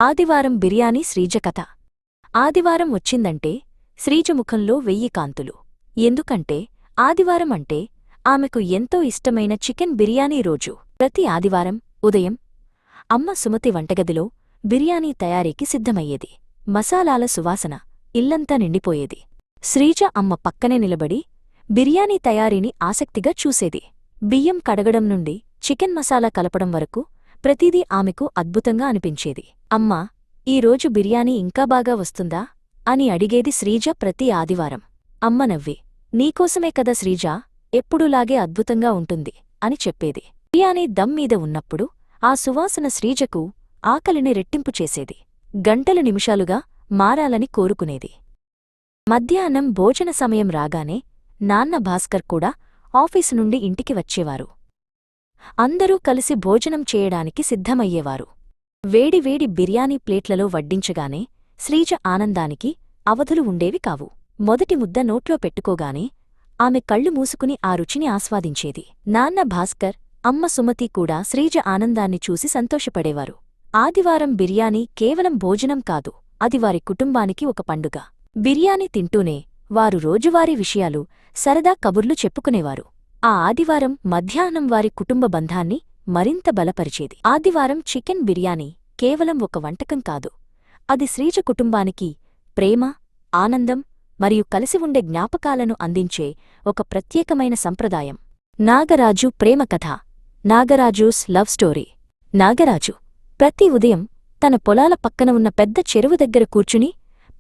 ఆదివారం బిర్యానీ శ్రీజ కథ. ఆదివారం వచ్చిందంటే శ్రీజ ముఖంలో 1000 కాంతులు. ఎందుకంటే ఆదివారం అంటే ఆమెకు ఎంతో ఇష్టమైన చికెన్ బిర్యానీ రోజు. ప్రతి ఆదివారం ఉదయం అమ్మ సుమతి వంటగదిలో బిర్యానీ తయారీకి సిద్ధమయ్యేది. మసాలాల సువాసన ఇల్లంతా నిండిపోయేది. శ్రీజ అమ్మ పక్కనే నిలబడి బిర్యానీ తయారీని ఆసక్తిగా చూసేది. బియ్యం కడగడం నుండి చికెన్ మసాలా కలపడం వరకు ప్రతిదీ ఆమెకు అద్భుతంగా అనిపించేది. అమ్మా, ఈరోజు బిర్యానీ ఇంకా బాగా వస్తుందా అని అడిగేది శ్రీజ ప్రతి ఆదివారం. అమ్మ నవ్వి, నీకోసమే కదా శ్రీజా, ఎప్పుడూలాగే అద్భుతంగా ఉంటుంది అని చెప్పేది. బిర్యానీ దమ్ మీద ఉన్నప్పుడు ఆ సువాసన శ్రీజకు ఆకలిని రెట్టింపు చేసేది. గంటలు నిమిషాలుగా మారాలని కోరుకునేది. మధ్యాహ్నం భోజన సమయం రాగానే నాన్న భాస్కర్ కూడా ఆఫీసు నుండి ఇంటికి వచ్చేవారు. అందరూ కలిసి భోజనం చేయడానికి సిద్ధమయ్యేవారు. వేడివేడి బిర్యానీ ప్లేట్లలో వడ్డించగానే శ్రీజ ఆనందానికి అవధులు ఉండేవి కావు. మొదటి ముద్ద నోట్లో పెట్టుకోగానే ఆమె కళ్ళు మూసుకుని ఆ రుచిని ఆస్వాదించేది. నాన్న భాస్కర్, అమ్మ సుమతి కూడా శ్రీజ ఆనందాన్ని చూసి సంతోషపడేవారు. ఆదివారం బిర్యానీ కేవలం భోజనం కాదు, అది వారి కుటుంబానికి ఒక పండుగ. బిర్యానీ తింటూనే వారు రోజువారీ విషయాలు, సరదా కబుర్లు చెప్పుకునేవారు. ఆ ఆదివారం మధ్యాహ్నం వారి కుటుంబ బంధాన్ని మరింత బలపరిచేది. ఆదివారం చికెన్ బిర్యానీ కేవలం ఒక వంటకం కాదు, అది శ్రీజ కుటుంబానికి ప్రేమ, ఆనందం మరియు కలిసి ఉండే జ్ఞాపకాలను అందించే ఒక ప్రత్యేకమైన సంప్రదాయం. నాగరాజు ప్రేమ కథ. నాగరాజూస్ లవ్ స్టోరీ. నాగరాజు ప్రతి ఉదయం తన పొలాల పక్కన ఉన్న పెద్ద చెరువు దగ్గర కూర్చుని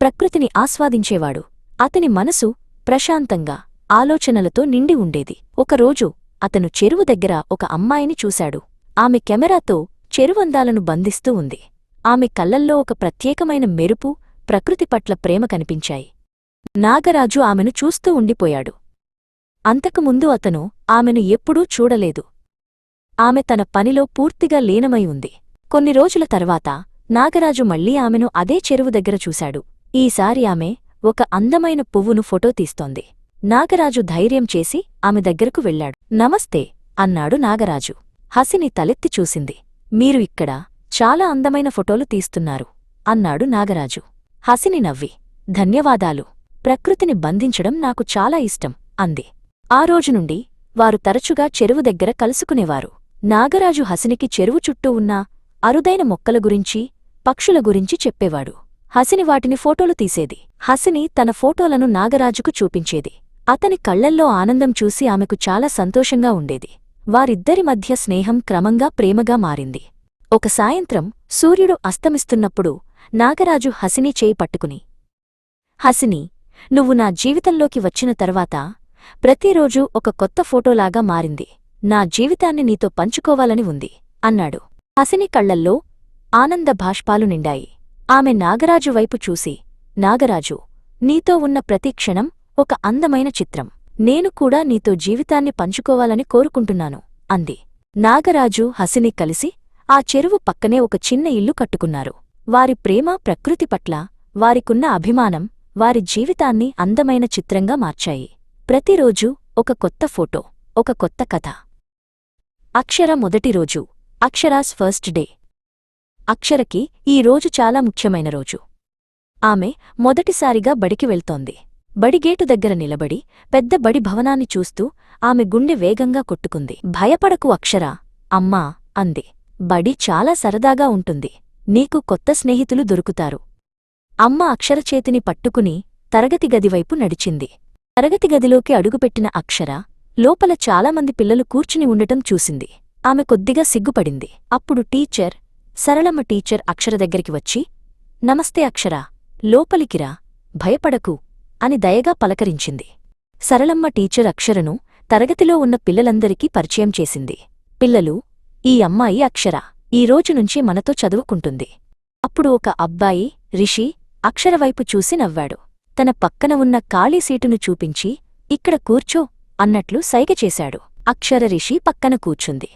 ప్రకృతిని ఆస్వాదించేవాడు. అతని మనసు ప్రశాంతంగా, ఆలోచనలతో నిండి ఉండేది. ఒకరోజు అతను చెరువు దగ్గర ఒక అమ్మాయిని చూశాడు. ఆమె కెమెరాతో చెరువందాలను బంధిస్తూ ఉంది. ఆమె కళ్లల్లో ఒక ప్రత్యేకమైన మెరుపు, ప్రకృతి పట్ల ప్రేమ కనిపించాయి. నాగరాజు ఆమెను చూస్తూ ఉండిపోయాడు. అంతకుముందు అతను ఆమెను ఎప్పుడూ చూడలేదు. ఆమె తన పనిలో పూర్తిగా లీనమై ఉంది. కొన్ని రోజుల తర్వాత నాగరాజు మళ్లీ ఆమెను అదే చెరువు దగ్గర చూశాడు. ఈసారి ఆమె ఒక అందమైన పువ్వును ఫోటో తీస్తోంది. నాగరాజు ధైర్యం చేసి ఆమె దగ్గరకు వెళ్లాడు. నమస్తే అన్నాడు నాగరాజు. హసిని తలెత్తి చూసింది. మీరు ఇక్కడ చాలా అందమైన ఫోటోలు తీస్తున్నారు అన్నాడు నాగరాజు. హసిని నవ్వి, ధన్యవాదాలు, ప్రకృతిని బంధించడం నాకు చాలా ఇష్టం అంది. ఆ రోజునుండి వారు తరచుగా చెరువు దగ్గర కలుసుకునేవారు. నాగరాజు హసినికి చెరువు చుట్టూ ఉన్న అరుదైన మొక్కల గురించి, పక్షుల గురించి చెప్పేవాడు. హసిని వాటిని ఫోటోలు తీసేది. హసిని తన ఫోటోలను నాగరాజుకు చూపించేది. అతని కళ్లల్లో ఆనందం చూసి ఆమెకు చాలా సంతోషంగా ఉండేది. వారిద్దరి మధ్య స్నేహం క్రమంగా ప్రేమగా మారింది. ఒక సాయంత్రం సూర్యుడు అస్తమిస్తున్నప్పుడు నాగరాజు హసిని చేయి పట్టుకుని, హసిని, నువ్వు నా జీవితంలోకి వచ్చిన తర్వాత ప్రతిరోజూ ఒక కొత్త ఫోటోలాగా మారింది. నా జీవితాన్ని నీతో పంచుకోవాలని ఉంది అన్నాడు. హసిని కళ్లల్లో ఆనంద భాష్పాలు నిండాయి. ఆమె నాగరాజు వైపు చూసి, నాగరాజు, నీతో ఉన్న ప్రతి క్షణం ఒక అందమైన చిత్రం. నేను కూడా నీతో జీవితాన్ని పంచుకోవాలని కోరుకుంటున్నాను అంది. నాగరాజు హసిని కలిసి ఆ చెరువు పక్కనే ఒక చిన్న ఇల్లు కట్టుకున్నారు. వారి ప్రేమ, ప్రకృతి పట్ల వారికున్న అభిమానం వారి జీవితాన్ని అందమైన చిత్రంగా మార్చాయి. ప్రతిరోజూ ఒక కొత్త ఫోటో, ఒక కొత్త కథ. అక్షర మొదటి రోజు. అక్షరాస్ ఫస్ట్ డే. అక్షరకి ఈ రోజు చాలా ముఖ్యమైన రోజు. ఆమె మొదటిసారిగా బడికి వెళ్తోంది. బడిగేటు దగ్గర నిలబడి పెద్ద బడి భవనాన్ని చూస్తూ ఆమె గుండె వేగంగా కొట్టుకుంది. భయపడకు అక్షరా, అమ్మా అంది. బడి చాలా సరదాగా ఉంటుంది. నీకు కొత్త స్నేహితులు దొరుకుతారు. అమ్మ అక్షర చేతిని పట్టుకుని తరగతి గదివైపు నడిచింది. తరగతి గదిలోకి అడుగుపెట్టిన అక్షర లోపల చాలామంది పిల్లలు కూర్చుని ఉండటం చూసింది. ఆమె కొద్దిగా సిగ్గుపడింది. అప్పుడు టీచర్, సరళమ్మ టీచర్ అక్షర దగ్గరికి వచ్చి, నమస్తే అక్షరా, లోపలికిరా, భయపడకు అని దయగా పలకరించింది. సరళమ్మ టీచర్ అక్షరను తరగతిలో ఉన్న పిల్లలందరికీ పరిచయం చేసింది. పిల్లలు, ఈ అమ్మాయి అక్షర ఈ రోజునుంచి మనతో చదువుకుంటుంది. అప్పుడు ఒక అబ్బాయి, రిషి, అక్షరవైపు చూసి నవ్వాడు. తన పక్కన ఉన్న ఖాళీ సీటును చూపించి, ఇక్కడ కూర్చో అన్నట్లు సైగ చేశాడు. అక్షర రిషి పక్కన కూర్చుంది.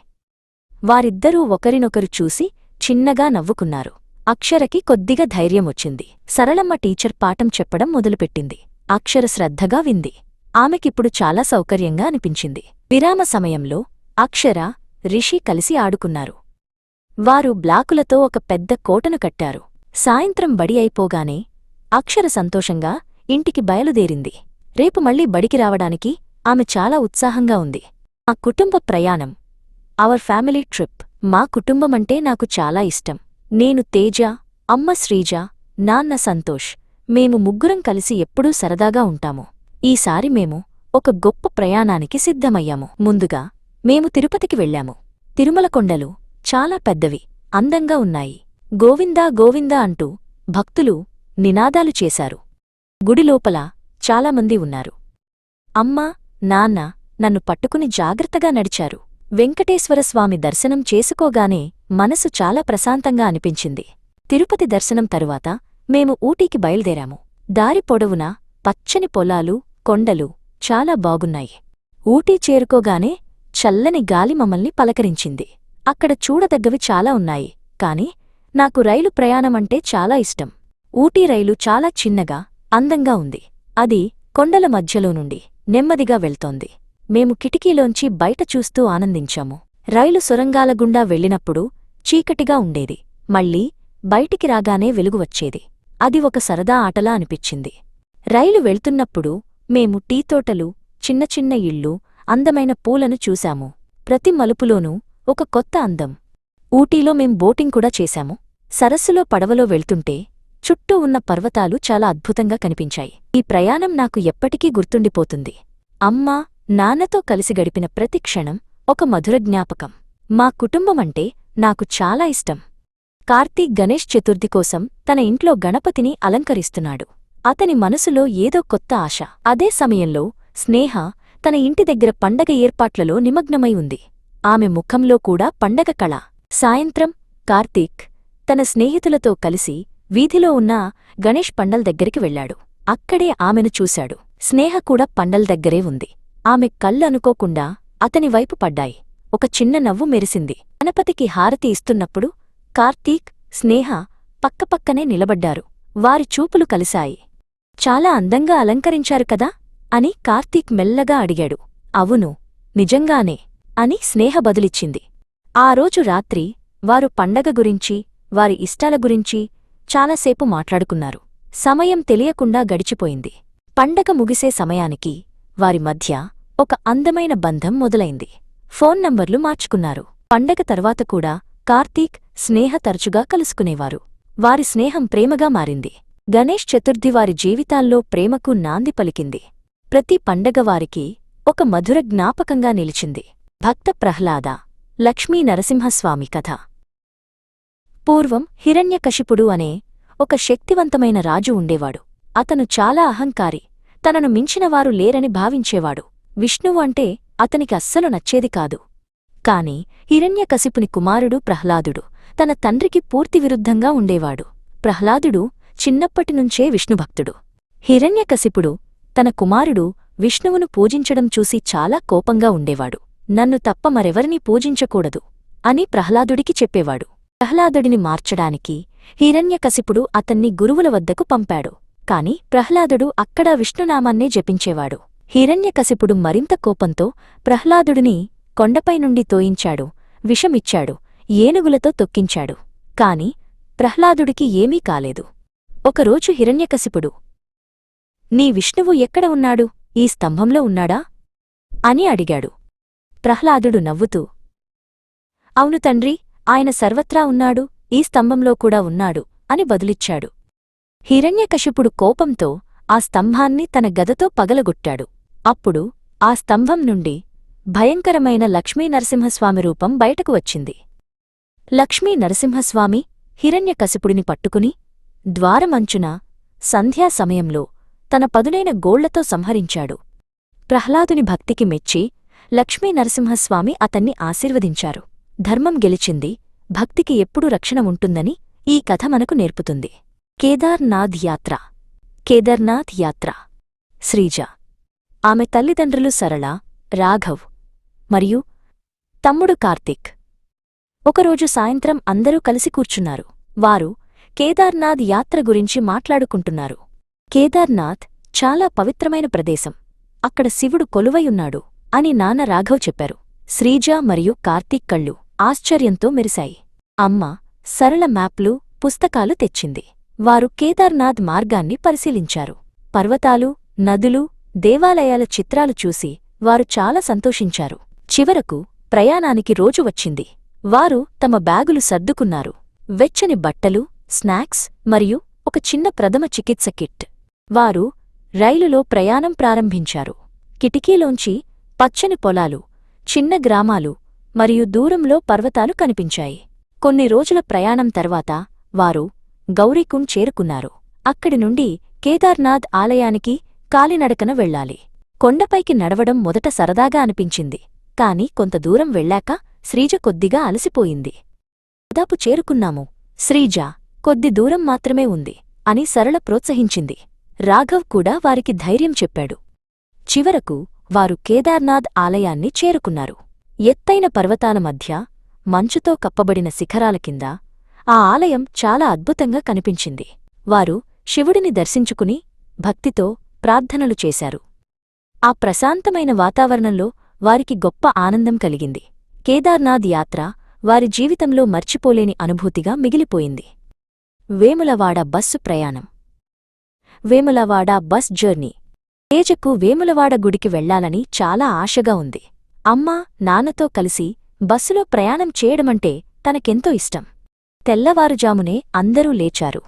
వారిద్దరూ ఒకరినొకరు చూసి చిన్నగా నవ్వుకున్నారు. అక్షరకి కొద్దిగా ధైర్యమొచ్చింది. సరళమ్మ టీచర్ పాఠం చెప్పడం మొదలుపెట్టింది. అక్షర శ్రద్ధగా వింది. ఆమెకిప్పుడు చాలా సౌకర్యంగా అనిపించింది. విరామ సమయంలో అక్షర, రిషి కలిసి ఆడుకున్నారు. వారు బ్లాకులతో ఒక పెద్ద కోటను కట్టారు. సాయంత్రం బడి అయిపోగానే అక్షర సంతోషంగా ఇంటికి బయలుదేరింది. రేపు మళ్ళీ బడికి రావడానికి ఆమె చాలా ఉత్సాహంగా ఉంది. మా కుటుంబ ప్రయాణం, అవర్ ఫ్యామిలీ ట్రిప్. మా కుటుంబమంటే నాకు చాలా ఇష్టం. నేను తేజ, అమ్మ శ్రీజ, నాన్న సంతోష్, మేము ముగ్గురం కలిసి ఎప్పుడూ సరదాగా ఉంటాము. ఈసారి మేము ఒక గొప్ప ప్రయాణానికి సిద్ధమయ్యాము. ముందుగా మేము తిరుపతికి వెళ్ళాము. తిరుమల కొండలు చాలా పెద్దవి, అందంగా ఉన్నాయి. గోవిందా గోవిందా అంటూ భక్తులు నినాదాలు చేశారు. గుడి లోపల చాలామంది ఉన్నారు. అమ్మ, నాన్న నన్ను పట్టుకుని జాగ్రత్తగా నడిచారు. వెంకటేశ్వరస్వామి దర్శనం చేసుకోగానే మనసు చాలా ప్రశాంతంగా అనిపించింది. తిరుపతి దర్శనం తరువాత మేము ఊటీకి బయల్దేరాము. దారి పొడవునా పచ్చని పొలాలు, కొండలు చాలా బాగున్నాయి. ఊటీ చేరుకోగానే చల్లని గాలి మమ్మల్ని పలకరించింది. అక్కడ చూడదగ్గవి చాలా ఉన్నాయి, కాని నాకు రైలు ప్రయాణమంటే చాలా ఇష్టం. ఊటీ రైలు చాలా చిన్నగా, అందంగా ఉంది. అది కొండల మధ్యలో నుండి నెమ్మదిగా వెళ్తోంది. మేము కిటికీలోంచి బయట చూస్తూ ఆనందించాము. రైలు సొరంగాల గుండా వెళ్ళినప్పుడు చీకటిగా ఉండేది, మళ్ళీ బయటికి రాగానే వెలుగు వచ్చేది. అది ఒక సరదా ఆటలా అనిపించింది. రైలు వెళ్తున్నప్పుడు మేము టీతోటలు, చిన్న చిన్న ఇళ్ళు, అందమైన పూలను చూశాము. ప్రతి మలుపులోనూ ఒక కొత్త అందం. ఊటీలో మేం బోటింగ్ కూడా చేశాము. సరస్సులో పడవలో వెళ్తుంటే చుట్టూ ఉన్న పర్వతాలు చాలా అద్భుతంగా కనిపించాయి. ఈ ప్రయాణం నాకు ఎప్పటికీ గుర్తుండిపోతుంది. అమ్మా, నాన్నతో కలిసి గడిపిన ప్రతి క్షణం ఒక మధుర జ్ఞాపకం. మా కుటుంబమంటే నాకు చాలా ఇష్టం. కార్తీక్ గణేష్ చతుర్థి కోసం తన ఇంట్లో గణపతిని అలంకరిస్తున్నాడు. అతని మనసులో ఏదో కొత్త ఆశ. అదే సమయంలో స్నేహ తన ఇంటి దగ్గర పండగ ఏర్పాట్లలో నిమగ్నమై ఉంది. ఆమె ముఖంలో కూడా పండగ కళ. సాయంత్రం కార్తీక్ తన స్నేహితులతో కలిసి వీధిలో ఉన్న గణేష్ పండల్ దగ్గరికి వెళ్లాడు. అక్కడే ఆమెను చూశాడు. స్నేహ కూడా పండల్ దగ్గరే ఉంది. ఆమె కళ్ళు అనుకోకుండా అతని వైపు పడ్డాయి. ఒక చిన్న నవ్వు మెరిసింది. గణపతికి హారతి ఇస్తున్నప్పుడు కార్తీక్, స్నేహ పక్కపక్కనే నిలబడ్డారు. వారి చూపులు కలిశాయి. చాలా అందంగా అలంకరించారు కదా అని కార్తీక్ మెల్లగా అడిగాడు. అవును, నిజంగానే అని స్నేహ బదులిచ్చింది. ఆ రోజు రాత్రి వారు పండగ గురించి, వారి ఇష్టాల గురించి చాలాసేపు మాట్లాడుకున్నారు. సమయం తెలియకుండా గడిచిపోయింది. పండగ ముగిసే సమయానికి వారి మధ్య ఒక అందమైన బంధం మొదలైంది. ఫోన్ నంబర్లు మార్చుకున్నారు. పండగ తర్వాత కూడా కార్తీక్, స్నేహ తరచుగా కలుసుకునేవారు. వారి స్నేహం ప్రేమగా మారింది. గణేష్ చతుర్థి వారి జీవితాల్లో ప్రేమకు నాంది పలికింది. ప్రతి పండగ వారికి ఒక మధుర జ్ఞాపకంగా నిలిచింది. భక్త ప్రహ్లాద, లక్ష్మీ నరసింహస్వామి కథ. పూర్వం హిరణ్యకశిపుడు అనే ఒక శక్తివంతమైన రాజు ఉండేవాడు. అతను చాలా అహంకారి, తనను మించినవారు లేరని భావించేవాడు. విష్ణువు అంటే అతనికి అస్సలు నచ్చేది కాదు. కాని హిరణ్యకశిపుని కుమారుడు ప్రహ్లాదుడు తన తండ్రికి పూర్తి విరుద్ధంగా ఉండేవాడు. ప్రహ్లాదుడు చిన్నప్పటినుంచే విష్ణుభక్తుడు. హిరణ్యకశిపుడు తన కుమారుడు విష్ణువును పూజించడం చూసి చాలా కోపంగా ఉండేవాడు. నన్ను తప్ప మరెవరినీ పూజించకూడదు అని ప్రహ్లాదుడికి చెప్పేవాడు. ప్రహ్లాదుడిని మార్చడానికి హిరణ్యకశిపుడు అతన్ని గురువుల వద్దకు పంపాడు. కాని ప్రహ్లాదుడు అక్కడా విష్ణునామాన్నే జపించేవాడు. హిరణ్యకశిపుడు మరింత కోపంతో ప్రహ్లాదుడిని కొండపై నుండి తోయించాడు, విషమిచ్చాడు, ఏనుగులతో తొక్కించాడు. కాని ప్రహ్లాదుడికి ఏమీ కాలేదు. ఒకరోజు హిరణ్యకశిపుడు, నీ విష్ణువు ఎక్కడ ఉన్నాడు? ఈ స్తంభంలో ఉన్నాడా అని అడిగాడు. ప్రహ్లాదుడు నవ్వుతూ, అవును తండ్రి, ఆయన సర్వత్రా ఉన్నాడు, ఈ స్తంభంలో కూడా ఉన్నాడు అని బదులిచ్చాడు. హిరణ్యకశిపుడు కోపంతో ఆ స్తంభాన్ని తన గదతో పగలగొట్టాడు. అప్పుడు ఆ స్తంభం నుండి భయంకరమైన లక్ష్మీనరసింహస్వామి రూపం బయటకు వచ్చింది. లక్ష్మీనరసింహస్వామి హిరణ్యకశిపుడిని పట్టుకుని ద్వారమంచున సంధ్యా సమయంలో తన పదునైన గోళ్లతో సంహరించాడు. ప్రహ్లాదుని భక్తికి మెచ్చి లక్ష్మీనరసింహస్వామి అతన్ని ఆశీర్వదించారు. ధర్మం గెలిచింది, భక్తికి ఎప్పుడూ రక్షణ ఉంటుందని ఈ కథ మనకు నేర్పుతుంది. కేదార్నాథ్ యాత్ర. కేదార్నాథ్ యాత్ర. శ్రీజ, ఆమె తల్లిదండ్రులు సరళ, రాఘవ్ మరియు తమ్ముడు కార్తీక్. ఒకరోజు సాయంత్రం అందరూ కలిసి కూర్చున్నారు. వారు కేదార్నాథ్ యాత్ర గురించి మాట్లాడుకుంటున్నారు. కేదార్నాథ్ చాలా పవిత్రమైన ప్రదేశం. అక్కడ శివుడు కొలువైయున్నాడు అని నాన్న రాఘవ్ చెప్పారు. శ్రీజ మరియు కార్తీక్ కళ్ళు ఆశ్చర్యంతో మెరిశాయి. అమ్మ సరళ మ్యాప్లు, పుస్తకాలు తెచ్చింది. వారు కేదార్నాథ్ మార్గాన్ని పరిశీలించారు. పర్వతాలు, నదులు, దేవాలయాల చిత్రాలు చూసి వారు చాలా సంతోషించారు. చివరకు ప్రయాణానికి రోజు వచ్చింది. వారు తమ బ్యాగులు సర్దుకున్నారు. వెచ్చని బట్టలు, స్నాక్స్ మరియు ఒక చిన్న ప్రథమ చికిత్స కిట్. వారు రైలులో ప్రయాణం ప్రారంభించారు. కిటికీలోంచి పచ్చని పొలాలు, చిన్న గ్రామాలు మరియు దూరంలో పర్వతాలు కనిపించాయి. కొన్ని రోజుల ప్రయాణం తర్వాత వారు గౌరీకుండ్ చేరుకున్నారు. అక్కడి నుండి కేదార్నాథ్ ఆలయానికి కాలినడకన వెళ్ళాలి. కొండపైకి నడవడం మొదట సరదాగా అనిపించింది. కాని కొంత దూరం వెళ్ళాక శ్రీజ కొద్దిగా అలసిపోయింది. దాదాపు చేరుకున్నాము శ్రీజ, కొద్ది దూరం మాత్రమే ఉంది అని సరళ ప్రోత్సహించింది. రాఘవ్ కూడా వారికి ధైర్యం చెప్పాడు. చివరకు వారు కేదార్నాథ్ ఆలయాన్ని చేరుకున్నారు. ఎత్తైన పర్వతాల మధ్య మంచుతో కప్పబడిన శిఖరాల కింద ఆ ఆలయం చాలా అద్భుతంగా కనిపించింది. వారు శివుడిని దర్శించుకుని భక్తితో ప్రార్థనలు చేశారు. ఆ ప్రశాంతమైన వాతావరణంలో వారికి గొప్ప ఆనందం కలిగింది. కేదార్నాథ్ యాత్ర వారి జీవితంలో మర్చిపోలేని అనుభూతిగా మిగిలిపోయింది. వేములవాడ బస్సు ప్రయాణం. Vemulawada bus journey. తేజకు వేములవాడ గుడికి వెళ్లాలని చాలా ఆశగా ఉంది. అమ్మా, నాన్నతో కలిసి బస్సులో ప్రయాణం చేయడమంటే తనకెంతో ఇష్టం. తెల్లవారుజామునే అందరూ లేచారు.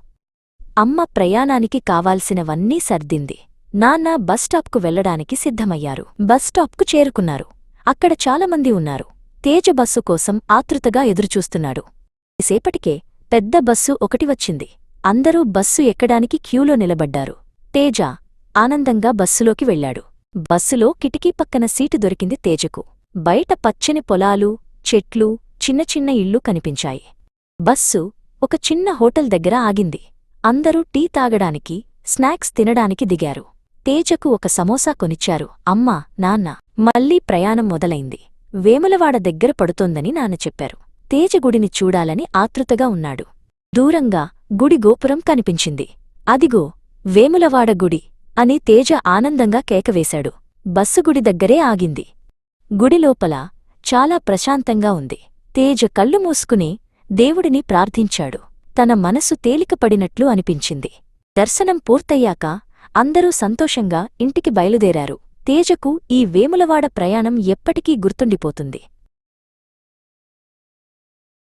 అమ్మ ప్రయాణానికి కావాల్సినవన్నీ సర్దింది. నాన్న బస్టాప్కు వెళ్లడానికి సిద్ధమయ్యారు. బస్టాప్కు చేరుకున్నారు. అక్కడ చాలామంది ఉన్నారు. తేజ బస్సు కోసం ఆతృతగా ఎదురుచూస్తున్నాడు. సేపటికే పెద్ద బస్సు ఒకటి వచ్చింది. అందరూ బస్సు ఎక్కడానికి క్యూలో నిలబడ్డారు. తేజ ఆనందంగా బస్సులోకి వెళ్లాడు. బస్సులో కిటికీ పక్కన సీటు దొరికింది తేజకు. బయట పచ్చని పొలాలు, చెట్లు, చిన్న చిన్న ఇళ్ళు కనిపించాయి. బస్సు ఒక చిన్న హోటల్ దగ్గర ఆగింది. అందరూ టీ తాగడానికి, స్నాక్స్ తినడానికి దిగారు. తేజకు ఒక సమోసా కొనిచ్చారు. అమ్మా, నాన్న. మళ్లీ ప్రయాణం మొదలైంది. వేములవాడ దగ్గర పడుతోందని నాన్న చెప్పారు. తేజ గుడిని చూడాలని ఆతృతగా ఉన్నాడు. దూరంగా గుడి గోపురం కనిపించింది. అదిగో వేములవాడ గుడి అని తేజ ఆనందంగా కేకవేశాడు. బస్సు గుడి దగ్గరే ఆగింది. గుడిలోపల చాలా ప్రశాంతంగా ఉంది. తేజ కళ్ళు మూసుకుని దేవుడిని ప్రార్థించాడు. తన మనసు తేలికపడినట్లు అనిపించింది. దర్శనం పూర్తయ్యాక అందరూ సంతోషంగా ఇంటికి బయలుదేరారు. తేజకు ఈ వేములవాడ ప్రయాణం ఎప్పటికీ గుర్తుండిపోతుంది.